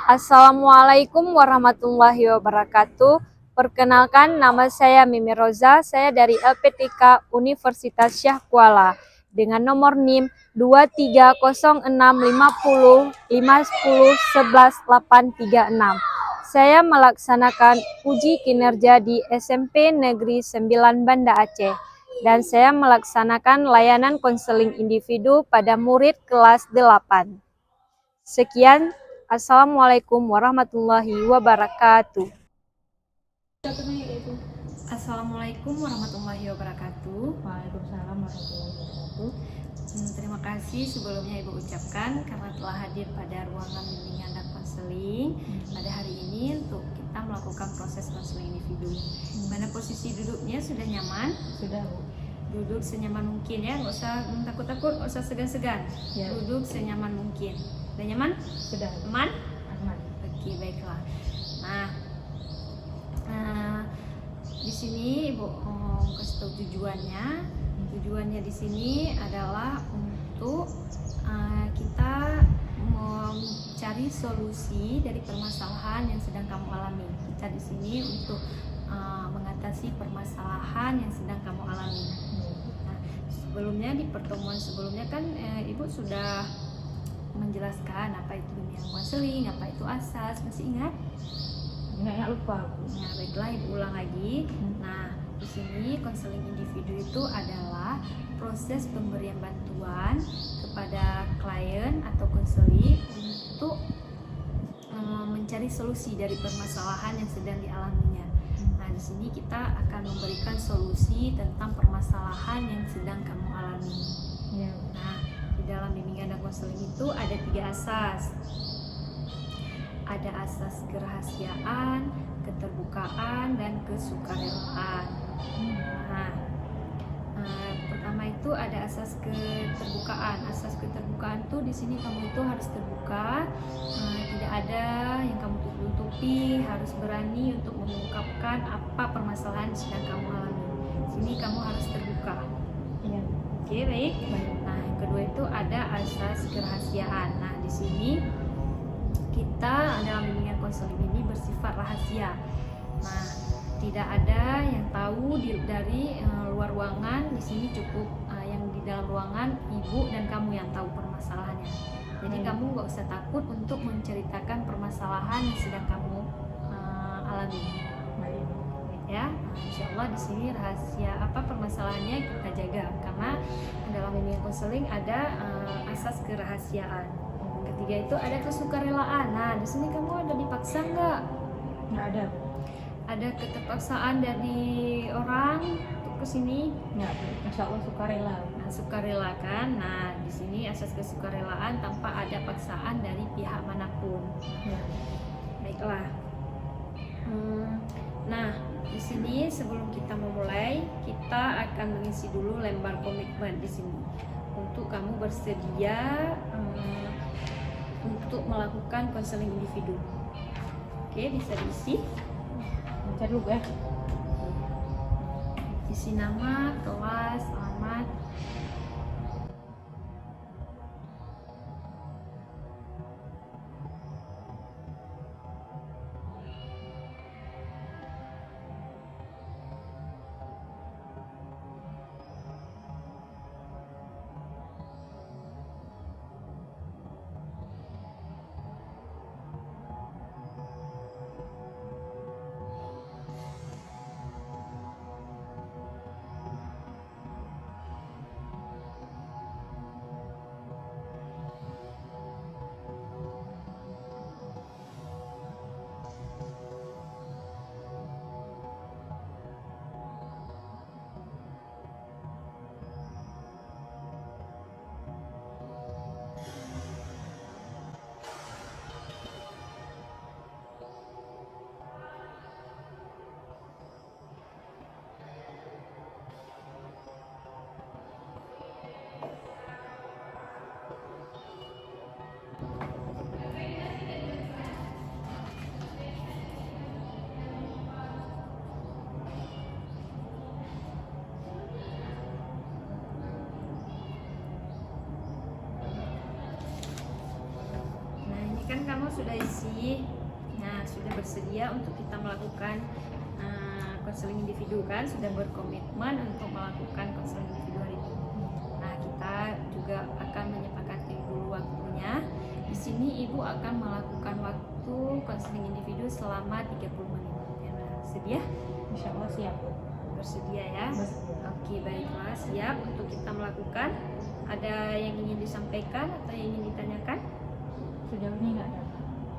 Assalamualaikum warahmatullahi wabarakatuh. Perkenalkan, nama saya Mimi Roza. Saya dari LPTK Universitas Syah Kuala dengan nomor NIM 2306505101186. Saya melaksanakan uji kinerja di SMP Negeri 9 Banda Aceh dan saya melaksanakan layanan konseling individu pada murid kelas 8. Sekian, Assalamualaikum warahmatullahi wabarakatuh. Assalamualaikum warahmatullahi wabarakatuh. Waalaikumsalam warahmatullahi wabarakatuh. Terima kasih sebelumnya Ibu ucapkan karena telah hadir pada ruangan bimbingan dan konseling pada hari ini untuk kita melakukan proses konseling individu. Mana posisi duduknya sudah nyaman? Sudah, Bu. Duduk senyaman mungkin ya, nggak usah takut-takut, nggak usah segan-segan. Ya. Duduk senyaman mungkin. Sudah nyaman? Sudah. Aman? Aman. Oke, baiklah. Nah, di sini Ibu kasih tahu tujuannya. Tujuannya di sini adalah untuk kita mencari solusi dari permasalahan yang sedang kamu alami. Kita di sini untuk mengatasi permasalahan yang sedang kamu alami. Nah, sebelumnya di pertemuan sebelumnya kan Ibu sudah menjelaskan apa itu bimbingan konseling, apa itu asas, masih ingat? Enggak lupa, Bu. Nah, baiklah Ibu ulang lagi. Nah, di sini konseling individu itu adalah proses pemberian bantuan kepada klien atau konseli untuk mencari solusi dari permasalahan yang sedang dialaminya. Nah, di sini kita akan memberikan solusi tentang permasalahan yang sedang kamu alami. Ya. Nah, di dalam bimbingan dan konseling itu ada 3 asas. Ada asas kerahasiaan, keterbukaan, dan kesukarelaan. Nah, pertama itu ada asas keterbukaan. Asas keterbukaan tuh di sini kamu itu harus terbuka, tidak ada yang kamu tutupi, harus berani untuk mengungkapkan apa permasalahan yang sedang kamu alami. Di sini kamu harus terbuka. Ya. Oke, baik. Nah, yang kedua itu ada asas kerahasiaan. Nah, di sini kita dalam bimbingan konseling ini bersifat rahasia. Nah, tidak ada yang tahu dari luar ruangan. Di sini cukup yang di dalam ruangan Ibu dan kamu yang tahu permasalahannya. Jadi kamu nggak usah takut untuk menceritakan permasalahan yang sedang kamu alami. Baik. Ya, insya Allah di sini rahasia apa permasalahannya kita jaga karena dalam bimbingan konseling ada asas kerahasiaan. Ketiga itu ada kesukarelaan. Nah, di sini kamu ada dipaksa nggak? Nggak ada, Bu. Ada keterpaksaan dari orang untuk kesini? Nggak, Bu. Insya Allah sukarela. Nah, sukarela kan? Nah, di sini asas kesukarelaan tanpa ada paksaan dari pihak manapun. Ya. Baiklah. Nah, di sini sebelum kita memulai, kita akan mengisi dulu lembar komitmen di sini untuk kamu bersedia untuk melakukan konseling individu. Oke, bisa diisi. Baca dulu, ya. Isi nama, kelas, alamat. kamu sudah isi. Nah, sudah bersedia untuk kita melakukan konseling individu kan? Sudah berkomitmen untuk melakukan konseling individu hari ini. Nah, kita juga akan menyepakati dulu waktunya. Di sini Ibu akan melakukan waktu konseling individu selama 30 menit. Ya, sedia? Insya Allah siap. Bersedia ya? Bersedia. Oke, baiklah, siap untuk kita melakukan. Ada yang ingin disampaikan atau yang ingin ditanyakan? Sejauh ini nggak ada.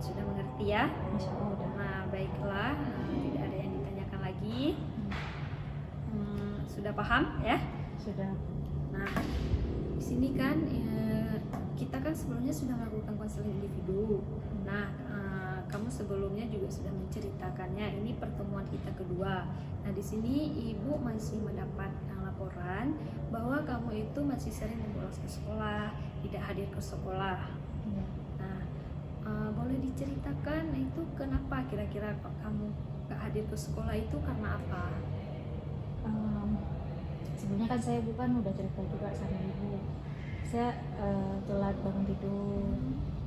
Sudah mengerti ya? Insya Allah udah. Nah, baiklah, tidak ada yang ditanyakan lagi. Sudah paham ya? Sudah. Nah, di sini kan kita kan sebelumnya sudah melakukan konseling individu. Nah, kamu sebelumnya juga sudah menceritakannya. Ini pertemuan kita kedua. Nah, di sini Ibu masih mendapat laporan bahwa kamu itu masih sering bolos ke sekolah, tidak hadir ke sekolah. Ya. Nah, boleh diceritakan itu kenapa kira-kira kok kamu gak hadir ke sekolah itu karena apa? Sebelumnya kan saya bukan udah cerita juga sama ibu. Saya telat bangun tidur.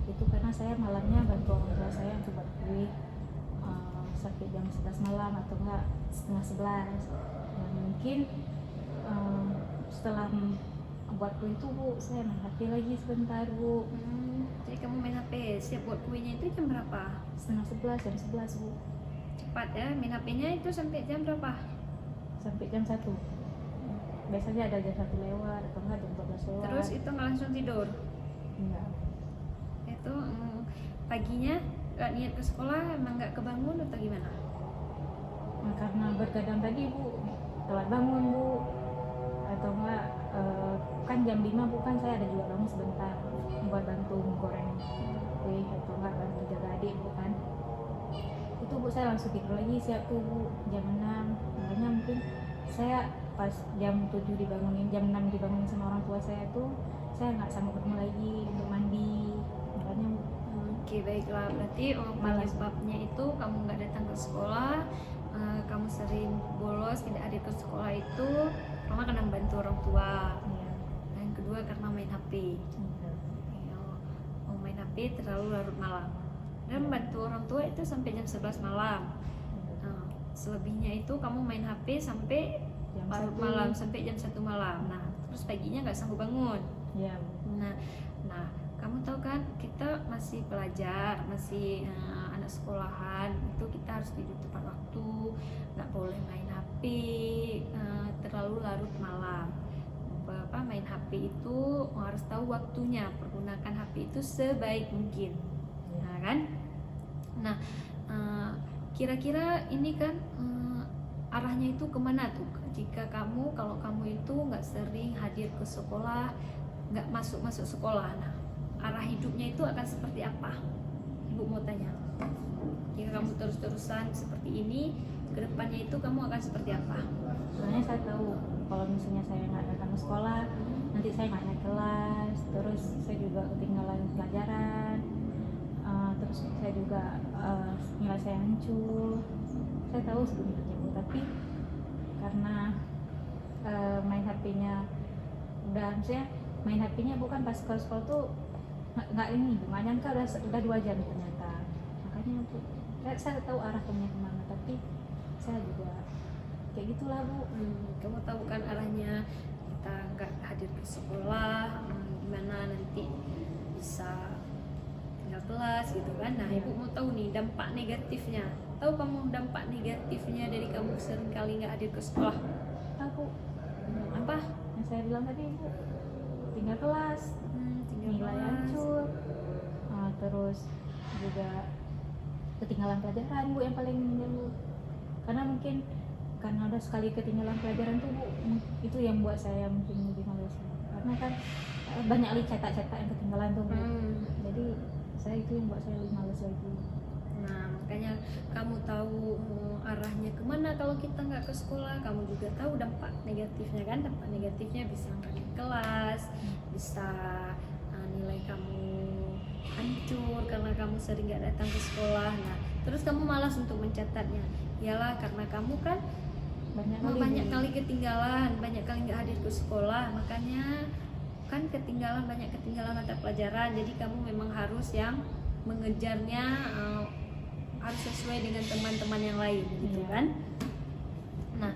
Itu karena saya malamnya bantu orang tua saya untuk buat kue sampai jam 11 malam atau enggak setengah 11. Dan mungkin setelah buat kue itu Bu, saya main HP lagi sebentar Bu. Jadi kamu main HP, siap buat kuenya itu jam berapa? Setengah 11, jam 11 Bu. Cepat ya, main HP-nya itu sampai jam berapa? Sampai jam 1. Biasanya ada jam 1 lewat atau enggak jam 12 lewat. Terus itu nggak langsung tidur? Enggak. Itu paginya gak niat ke sekolah, emang nggak kebangun atau gimana? Nah, karena bergadang tadi Bu, telat bangun Bu. Atau enggak kan jam 5 Bu, kan saya ada juga bangun sebentar buat bantu goreng kue atau enggak bantu jaga adik Bu kan. Itu Bu saya langsung tidur lagi siap tuh Bu jam 6. Makanya mungkin saya pas jam 7 dibangunin, jam 6 dibangunin sama orang tua saya tuh saya nggak sanggup ketemu lagi untuk mandi. Makanya Oke, baiklah, berarti penyebabnya itu kamu nggak datang ke sekolah, kamu sering bolos tidak hadir ke sekolah itu pertama karena membantu orang tua, ya, yang kedua karena main HP. Main HP terlalu larut malam dan membantu orang tua itu sampai jam 11 malam. Selebihnya itu kamu main HP sampai jam larut 1. malam, sampai jam 1 malam. Nah, terus paginya nggak sanggup bangun. Ya, Nah, kamu tahu kan kita masih pelajar, masih anak sekolahan, itu kita harus tidur tepat waktu, nggak boleh main HP terlalu larut malam. Main HP itu harus tahu waktunya, pergunakan HP itu sebaik mungkin. Nah kan, kira-kira ini kan arahnya itu kemana tuh? Jika kalau kamu itu nggak sering hadir ke sekolah, nggak masuk sekolah, nah arah hidupnya itu akan seperti apa? Ibu mau tanya. Jika kamu terus-terusan seperti ini, kedepannya itu kamu akan seperti apa? soalnya saya tahu kalau misalnya saya nggak datang ke sekolah, nanti saya nggak naik kelas, terus saya juga ketinggalan pelajaran, terus saya juga nilai saya hancur. Saya tahu sebenarnya Bu, tapi karena main HP-nya udah, misalnya main HP-nya bukan pas ke sekolah tuh nggak ini, nggak nyangka udah 2 jam ternyata. Makanya Bu, saya tahu arah kemana, tapi saya juga kayak gitulah Bu. Kamu tahu kan arahnya kita nggak hadir ke sekolah, gimana nanti bisa tinggal kelas gitu kan. Nah, Ibu mau tahu nih dampak negatifnya. Tahu kamu dampak negatifnya dari kamu sering kali nggak hadir ke sekolah? Tahu Apa? yang saya bilang tadi Bu, tinggal kelas, Tinggal nilai kelas. hancur, terus juga ketinggalan pelajaran Bu yang paling Bu. Karena mungkin karena udah sekali ketinggalan pelajaran tuh Bu, itu yang buat saya mungkin lebih males. Karena kan banyak kali cetak-cetak yang ketinggalan tuh Bu. Jadi saya itu yang buat saya lebih males lagi. Nah, makanya kamu tahu arahnya kemana kalau kita nggak ke sekolah. Kamu juga tahu dampak negatifnya kan. Dampak negatifnya bisa nggak naik kelas, bisa nilai kamu hancur karena kamu sering nggak datang ke sekolah. Nah, terus kamu malas untuk mencatatnya. Iyalah, karena kamu kan banyak kali ketinggalan, banyak kali nggak hadir ke sekolah, makanya kan banyak ketinggalan mata pelajaran. Jadi kamu memang harus yang mengejarnya harus sesuai dengan teman-teman yang lain gitu Iya. kan. Nah,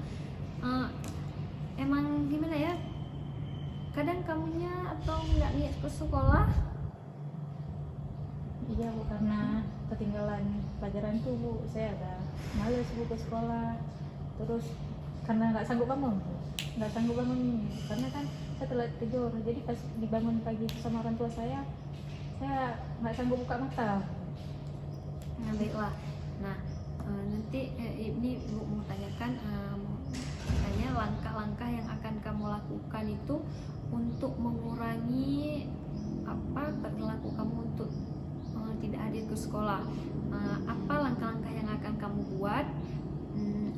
emang gimana ya, kadang kamunya atau nggak niat ke sekolah? Iya Bu, karena ketinggalan pelajaran tuh Bu, saya agak males Bu ke sekolah. Terus karena nggak sanggup bangun, karena kan saya telat tidur. Jadi pas dibangun pagi itu sama orang tua saya nggak sanggup buka mata. Nah, baiklah. Nah, nanti ini Ibu mau tanyakan, tanya langkah-langkah yang akan kamu lakukan itu untuk mengurangi perilaku kamu untuk tidak hadir ke sekolah. Apa langkah-langkah yang akan kamu buat?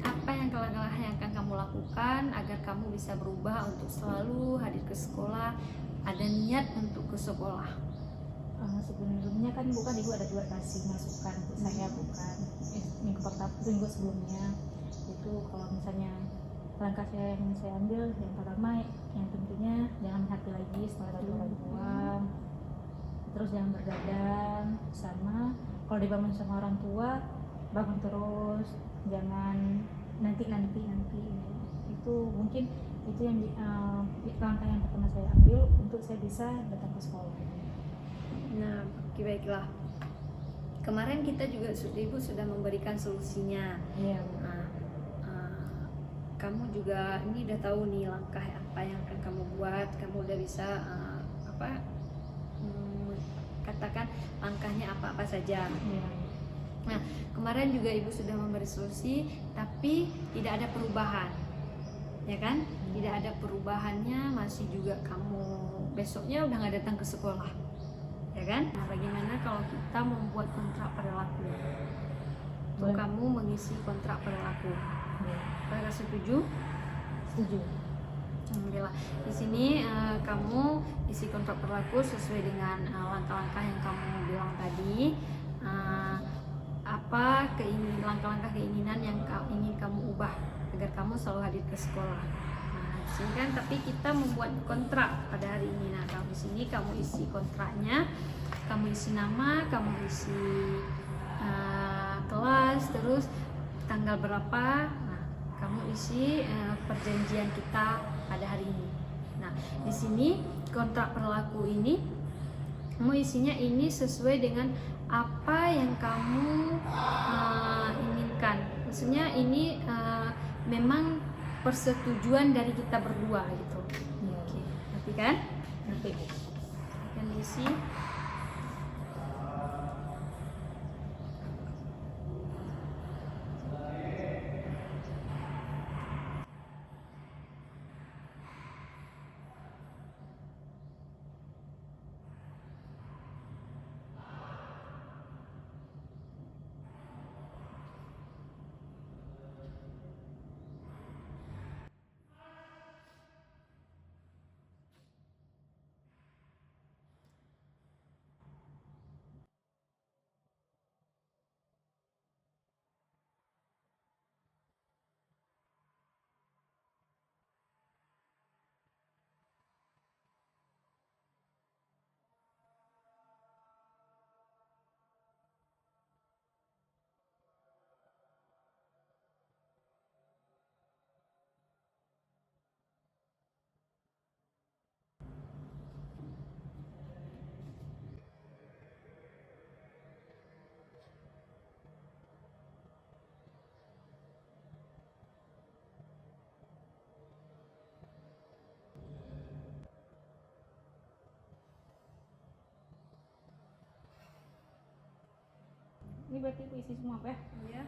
Apa yang langkah-langkah yang akan kamu lakukan agar kamu bisa berubah untuk selalu hadir ke sekolah, ada niat untuk ke sekolah? Sebelumnya kan bukan Ibu ada juga kasih masukan untuk saya, bukan minggu sebelumnya itu kalau misalnya langkah yang saya ambil, yang pertama yang tentunya jangan hati lagi setelah dari orang tua, terus jangan bergadang, sama kalau dibangun sama orang tua bangun terus, jangan nanti itu mungkin itu yang langkah yang pertama saya ambil untuk saya bisa datang ke sekolah. Nah, baiklah. Kemarin kita juga Ibu sudah memberikan solusinya. Iya. Nah, kamu juga ini udah tahu nih langkah apa yang akan kamu buat. Kamu udah bisa katakan langkahnya apa saja. Iya. Nah, kemarin juga Ibu sudah memberi solusi, tapi tidak ada perubahan, ya kan? Tidak ada perubahannya, masih juga kamu besoknya udah nggak datang ke sekolah, ya kan? Nah, bagaimana kalau kita membuat kontrak perilaku? Untuk Boleh. kamu mengisi kontrak perilaku. Apakah setuju? Setuju. Alhamdulillah. Di sini kamu isi kontrak perilaku sesuai dengan langkah-langkah yang kamu bilang tadi. Apa langkah-langkah keinginan yang ingin kamu ubah agar kamu selalu hadir ke sekolah. Nah, di sini kan tapi kita membuat kontrak pada hari ini. Nah, kalau di sini kamu isi kontraknya, kamu isi nama, kamu isi kelas, terus tanggal berapa. Nah, kamu isi perjanjian kita pada hari ini. Nah, di sini kontrak perilaku ini kamu isinya ini sesuai dengan apa yang kamu inginkan. Maksudnya ini memang persetujuan dari kita berdua gitu. Iya. Oke, ngerti kan? Nanti Bu. Akan diisi. Ini berarti Bu isi semua apa ya? Iya.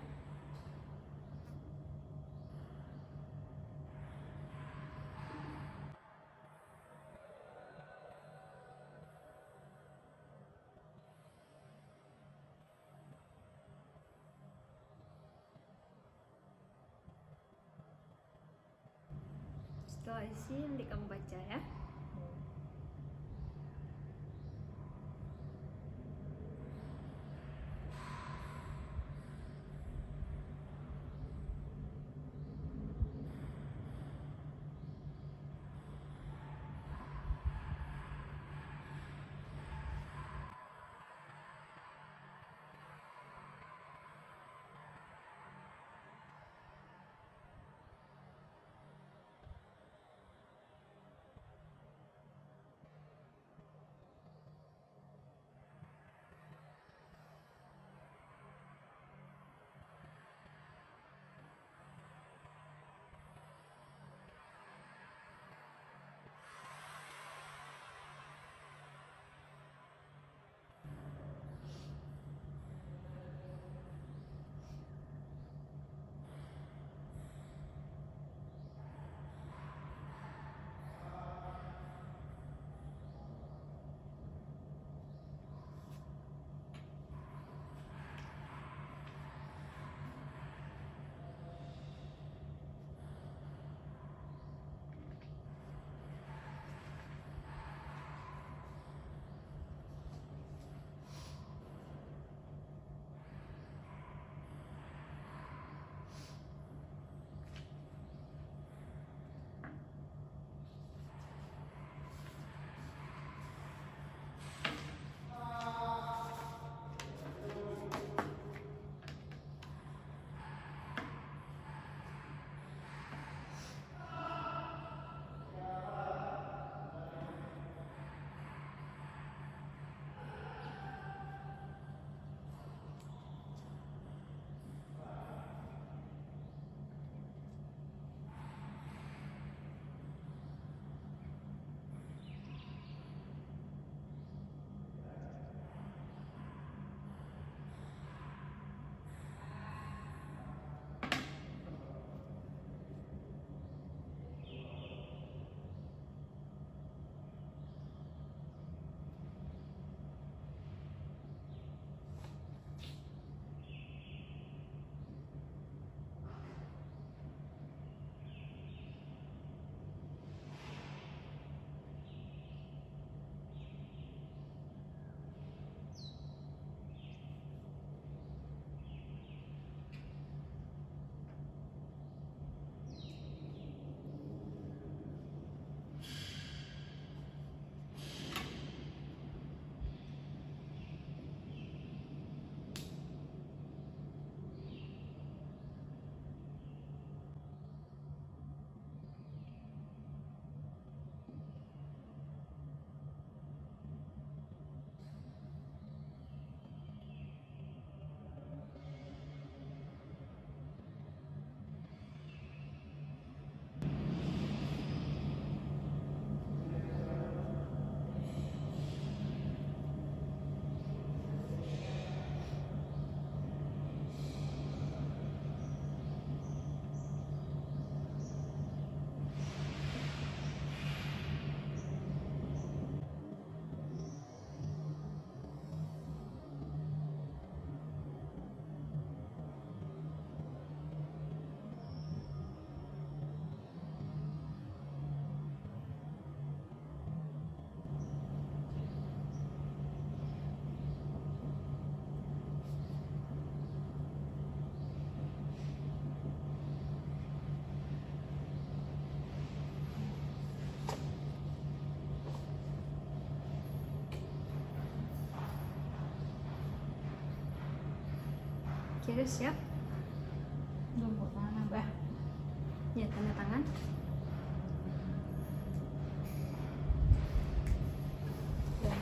Setelah isi nanti kamu baca ya. Oke, siap? Tunggu mana, Mbak? Ya, tanda tangan. Ya.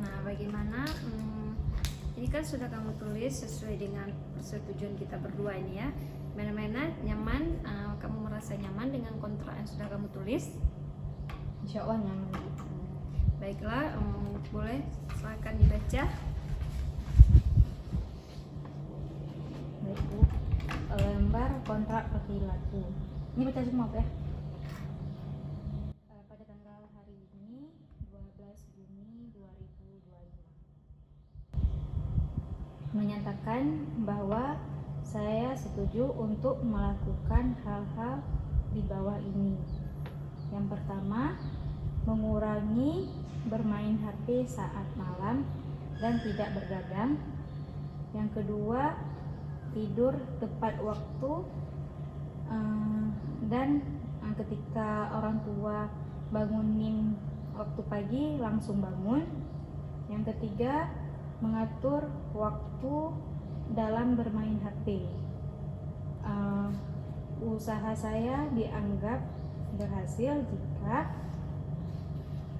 Nah, bagaimana? Ini kan sudah kamu tulis sesuai dengan persetujuan kita berdua ini ya. Mana-mana nyaman, kamu merasa nyaman dengan kontrak yang sudah kamu tulis? Insya Allah nyaman, Bu. Baiklah, boleh silakan dibaca. Baik, Bu. Lembar kontrak perilaku. Ini baca semua, Bu, ya. Pada tanggal hari ini 12 Juni 2025 menyatakan bahwa saya setuju untuk melakukan hal-hal di bawah ini. Yang pertama, mengurangi bermain HP saat malam dan tidak bergadang. Yang kedua, tidur tepat waktu, dan ketika orang tua bangunin waktu pagi langsung bangun. Yang ketiga, mengatur waktu dalam bermain HP. Usaha saya dianggap berhasil jika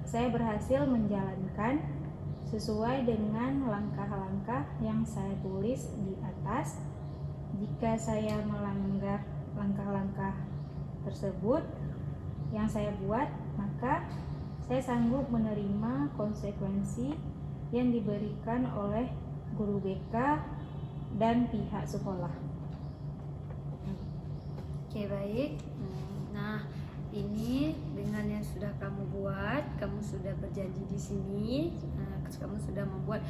saya berhasil menjalankan sesuai dengan langkah-langkah yang saya tulis di atas. Jika saya melanggar langkah-langkah tersebut yang saya buat, maka saya sanggup menerima konsekuensi yang diberikan oleh guru BK dan pihak sekolah. Oke, baik. Nah, ini dengan yang sudah kamu buat, kamu sudah berjanji di sini, kamu sudah membuat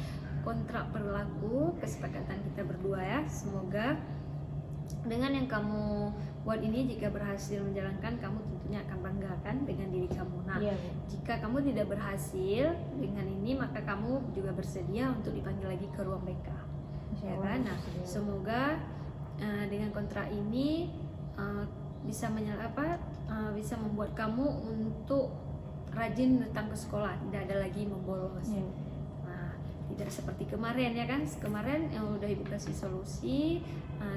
kontrak perilaku kesepakatan kita berdua ya. Semoga dengan yang kamu buat ini, jika berhasil menjalankan, kamu tentunya akan bangga kan dengan diri kamu. Nah, Iya, Bu. jika kamu tidak berhasil dengan ini, maka kamu juga bersedia untuk dipanggil lagi ke ruang BK, Insya ya Allah kan? Nah, bersedia. semoga dengan kontrak ini bisa bisa membuat kamu untuk rajin datang ke sekolah, tidak ada lagi membolos. Iya. Nah, tidak seperti kemarin ya kan, kemarin yang udah ibu kasih solusi,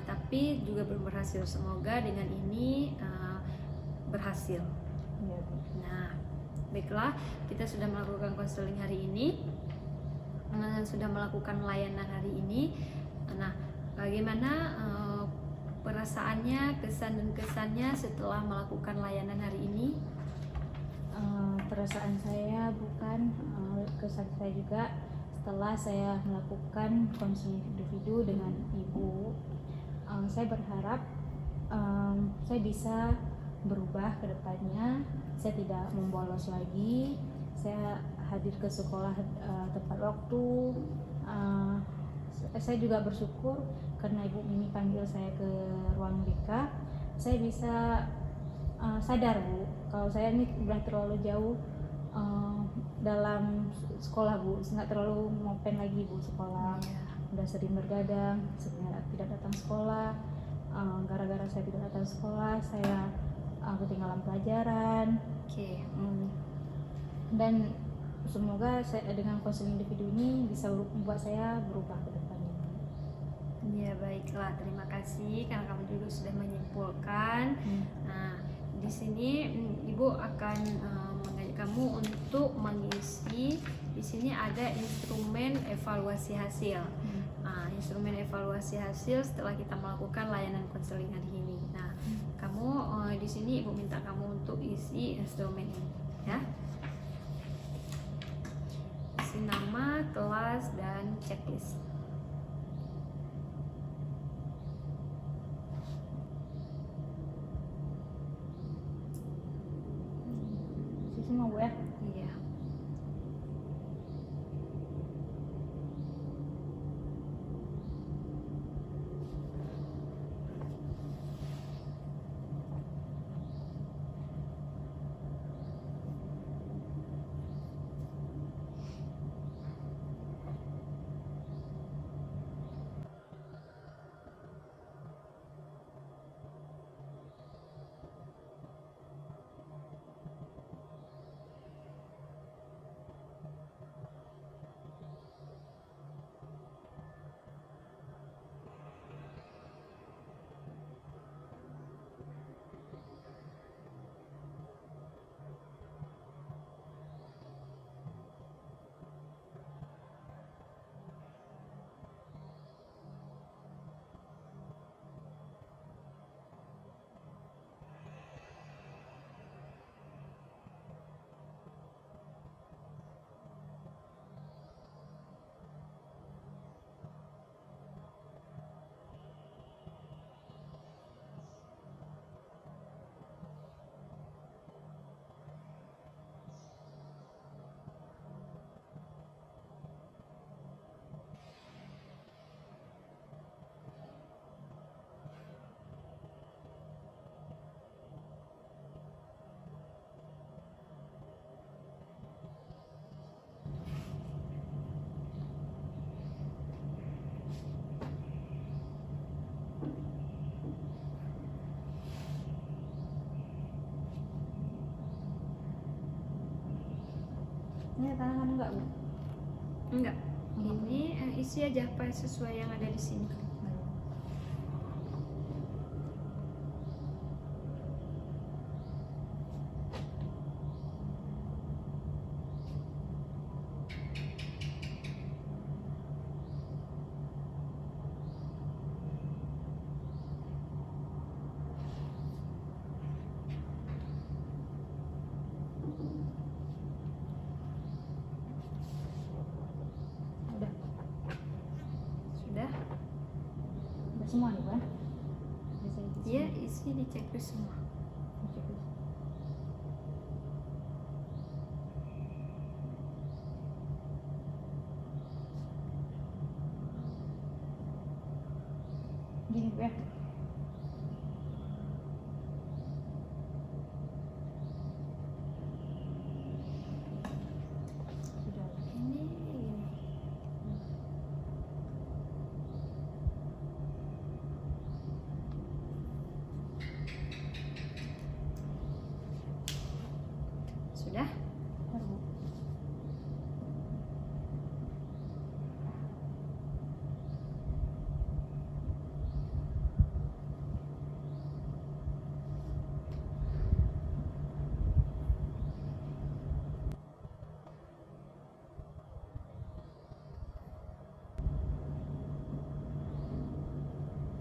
tapi juga belum berhasil. Semoga dengan ini berhasil. Iya, Bu. Nah, baiklah, kita sudah melakukan konseling hari ini, sudah melakukan layanan hari ini. Nah, bagaimana perasaannya, kesan dan kesannya setelah melakukan layanan hari ini? Perasaan saya bukan, kesan saya juga setelah saya melakukan konseling individu dengan ibu. Saya berharap saya bisa berubah ke depannya. Saya tidak membolos lagi. Saya hadir ke sekolah tepat waktu. Saya juga bersyukur karena Ibu Mimi panggil saya ke ruang BK. Saya bisa sadar, Bu, kalau saya ini udah terlalu jauh dalam sekolah, Bu. Nggak terlalu ngopen lagi, Bu, sekolah. Udah sering bergadang, sebenarnya tidak datang sekolah. Gara-gara saya tidak datang sekolah, saya ketinggalan pelajaran. Oke. Dan semoga saya dengan konseling individu ini bisa membuat saya berubah ke depannya. Ya, baiklah, terima kasih karena kamu juga sudah menyimpulkan. Nah, di sini Ibu akan mengajak kamu untuk mengisi. Di sini ada instrumen evaluasi hasil. Instrumen evaluasi hasil setelah kita melakukan layanan konseling hari ini. Nah, kamu di sini Ibu minta kamu untuk isi instrumen ini, ya. Isi nama, kelas, dan checklist. Semua, Bu, ya. Iya. Ini tanda tangan enggak, Bu? Enggak. Ini isi aja apa sesuai yang ada di sini. Udah. Sudah? Udah semua nih, Bu. Bisa isi. Iya, isi di checklist semua. Checklist. Gini, Bu ya. Sudah. Ini sudah? Bentar, Bu.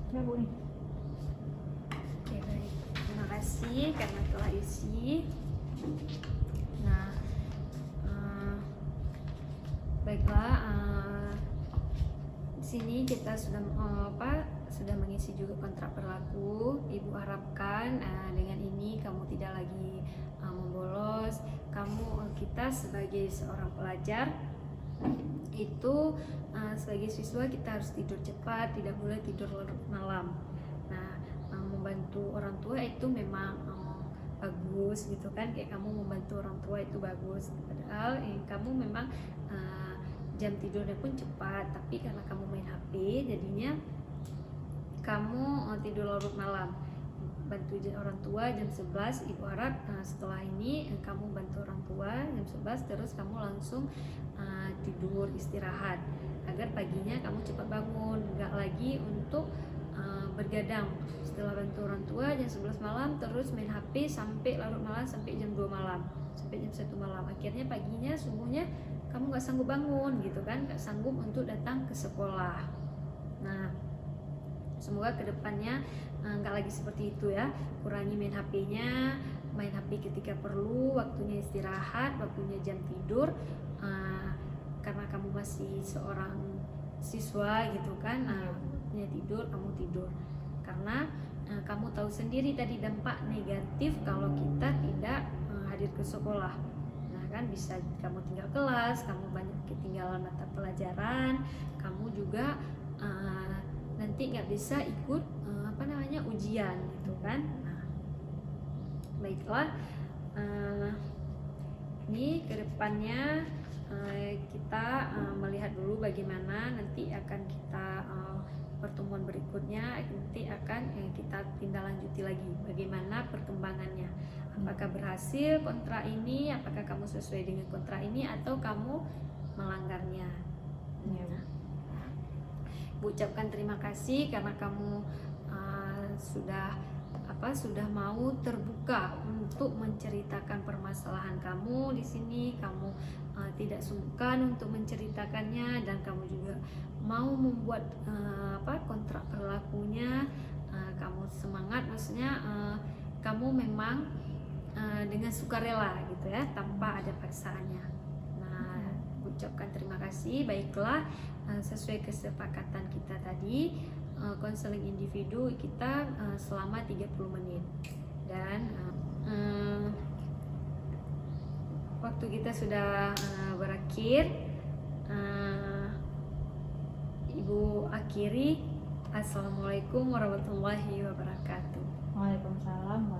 Ya, Bu nih. Oke, baik. Terima kasih karena telah isi. Nah, baiklah. Di sini kita sudah sudah mengisi juga kontrak berlaku. Ibu harapkan dengan ini kamu tidak lagi membolos. Kita sebagai seorang pelajar itu sebagai siswa kita harus tidur cepat, tidak boleh tidur larut malam. Nah, membantu orang tua itu memang bagus gitu kan, kayak kamu membantu orang tua itu bagus. Padahal kamu memang jam tidurnya pun cepat, tapi karena kamu main HP jadinya kamu tidur larut malam. Bantu orang tua jam 11, ibu harap setelah ini kamu bantu orang tua jam 11 terus kamu langsung tidur istirahat agar paginya kamu cepat bangun, nggak lagi untuk bergadang setelah bantu orang tua jam 11 malam terus main HP sampai larut malam, sampai jam 2 malam, sampai jam 1 malam. Akhirnya paginya subuhnya kamu nggak sanggup bangun gitu kan, nggak sanggup untuk datang ke sekolah. Nah, semoga kedepannya nggak lagi seperti itu ya. Kurangi main HP-nya, main HP ketika perlu, waktunya istirahat, waktunya jam tidur. Karena kamu masih seorang siswa gitu kan, waktunya tidur, kamu tidur. Karena kamu tahu sendiri tadi dampak negatif kalau kita tidak hadir ke sekolah. Nah kan bisa kamu tinggal kelas, kamu banyak ketinggalan mata pelajaran, kamu juga nanti nggak bisa ikut ujian gitu kan. Nah, baiklah, ini kedepannya kita melihat dulu bagaimana nanti akan kita pertemuan berikutnya nanti akan kita tindak lanjuti lagi bagaimana perkembangannya, apakah berhasil kontrak ini, apakah kamu sesuai dengan kontrak ini atau kamu melanggarnya. Nah, Bu ucapkan terima kasih karena kamu sudah mau terbuka untuk menceritakan permasalahan kamu di sini. Kamu tidak sungkan untuk menceritakannya dan kamu juga mau membuat kontrak berlakunya. Kamu semangat, maksudnya kamu memang dengan sukarela gitu ya, tanpa ada paksaannya. Nah, ucapkan terima kasih. Baiklah, sesuai kesepakatan kita tadi, konseling individu kita selama 30 menit dan waktu kita sudah berakhir. Ibu akhiri, assalamualaikum warahmatullahi wabarakatuh. Waalaikumsalam.